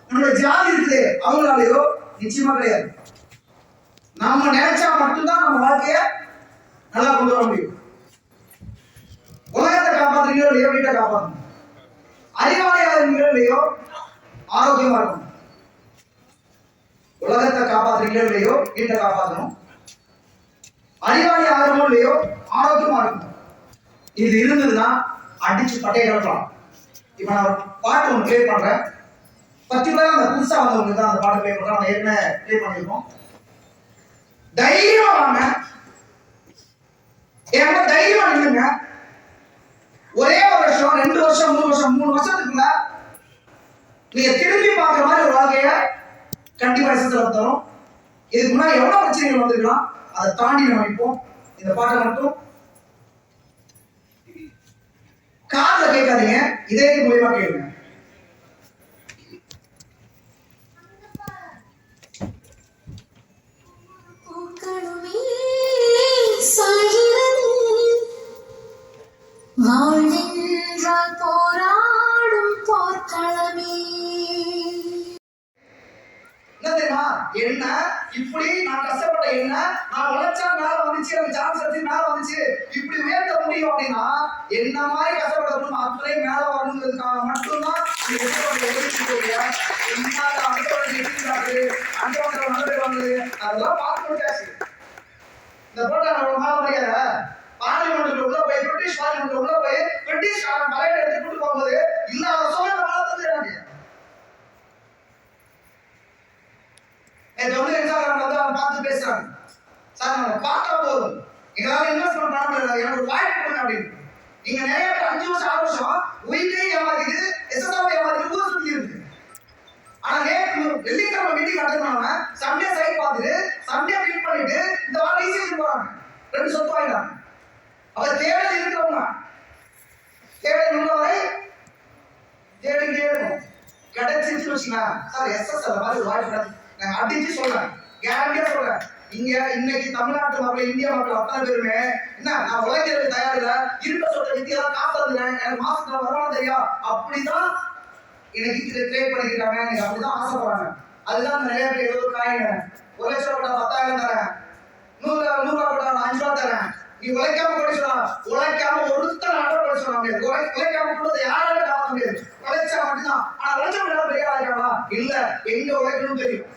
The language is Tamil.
நம்மளுடைய ஜாதி இருக்குது அவங்களாலேயோ நிச்சயமா கிடையாது. நாம நினைச்சா மட்டும்தான் நம்ம வாழ்க்கைய நல்லா கொண்டு வர முடியும். உலகத்தை காப்பாற்றுறீங்களோ இல்லையோ வீட்டை காப்பாற்றணும். அறிவாளியாக இருக்கீங்களோ இல்லையோ ஆரோக்கியமா இருக்கணும். உலகத்தை காப்பாற்றுறீங்களோ இல்லையோ வீட்டை காப்பாற்றணும். அறிவாளி ஆகிறமோ இல்லையோ ஆரோக்கியமா இருக்கணும். இது இருந்ததுன்னா அடிச்சு பட்டையை கலப்பலாம். இப்ப நான் ஒரு பாட்டு ஒன்று பிளே பண்றேன். பர்டிகுலரா அந்த புதுசா வந்தவங்களுக்கு தான் அந்த பாட்டு பிளே பண்றேன். நம்ம ஏற்கனவே பிளே பண்ணிருக்கோம். தைரியமா வாங்க, ஏன்னா தைரியமா நில்லுங்க. ஒரே வருஷம் 2 வருஷம் 3 வருஷம் 3 வருஷத்துக்குள்ள நீங்க திரும்பி பார்க்குற மாதிரி ஒரு வாழ்க்கைய கண்டிப்பா எஸ்எஸ்எல் தரும். இதுக்கு முன்னாடி எவ்வளவு பிரச்சனைகள் வந்திருக்கலாம், அதை தாண்டி நம்ம நிற்போம். இந்த பாட்டை மட்டும் காதுல கேட்காதீங்க, இதயத்து மூலியமா கேளுங்க. வாழ்வென்றால் போராடும் போர்க்களமே. என்ன தெரியுமா, என்ன இப்படி நான் கஷ்டப்பட்ட, என்ன நான் உழைச்சா மேல வந்துச்சு, எனக்கு சான்ஸ் எடுத்து மேல வந்துச்சு, இப்படி உயர்த்த முடியும் அப்படின்னா என்ன மாதிரி கஷ்டப்படணும் அத்தனை மேல வரணுங்கிறதுக்காக மட்டும்தான் அதெல்லாம் பார்த்து பேசு. இந்த போட்டோ நம்ம மேல முடியாத பார்லிமெண்ட்ல உள்ள போய் பிரிட்டிஷ் பார்லிமெண்ட்ல உள்ள போய் பிரிட்டிஷ் மலையில எடுத்து கூட்டு போகும்போது இல்லாத சோழ வளர்த்துறாங்க. பார்த்து பேசுறாங்க, சார் நம்ம பார்த்தா போதும், எங்களால இன்வெஸ்ட்மெண்ட் பண்ண முடியல, எனக்கு ஒரு வாய்ப்பு கொடுங்க அப்படின்னு. நீங்க நிறைய 5 வருஷம் 6 வருஷம் உயிரே ஏமாத்திட்டு எஸ்எஸ்ஆர் ஏமாத்திட்டு ஊர் சுத்தி இருக்கு. ஆனா நேற்று வெள்ளிக்கிழமை மீட்டிங் நடத்தினாங்க, சண்டே சைட் பார்த்துட்டு சண்டே மீட் பண்ணிட்டு இந்த வாரம் ஈஸியா போறாங்க, 2 சொத்து வாங்கிட்டாங்க. அவ தேடல் இருக்கிறவங்க தேடல் உள்ளவரை தேடிக்கிட்டே இருக்கும். கிடைச்சிருச்சுன்னு வச்சுக்கோங்க சார், எஸ்எஸ்ஆர் மாதிரி ஒரு வாய்ப்பு நான் அடிச்சு சொல்றேன், கேரண்டியா சொல்றேன். இங்க இன்னைக்கு தமிழ்நாட்டு மக்கள், இந்தியா மக்கள் அத்தனை பேருமே என்ன நான் உழைக்கிறது தயார் இல்ல, இருக்க சொல்ற வித்தியாசம் காசு வந்துடுறேன், எனக்கு மாசத்துல வருமானம் தெரியும், அப்படிதான் இன்னைக்கு கிரியேட் பண்ணிக்கிறாங்க. எனக்கு அப்படிதான் ஆசைப்படுறாங்க. அதுதான் நிறைய பேர் ஏதோ காயின் 1 லட்சம் போட்டா 10,000 தரேன், 100 ரூபா போட்டா 5 ரூபா தரேன். நீ உழைக்காம கூட சொல்லலாம், உழைக்காம ஒருத்தர் ஆர்டர் கூட சொல்ல முடியாது. உழைக்காம கூட யாராலும் காப்பாற்ற முடியாது, உழைச்சா மட்டும்தான். ஆனா உழைச்ச பெரிய ஆகிறாங்களா இல்ல, எங்க உழைக்கணும் தெரியும்.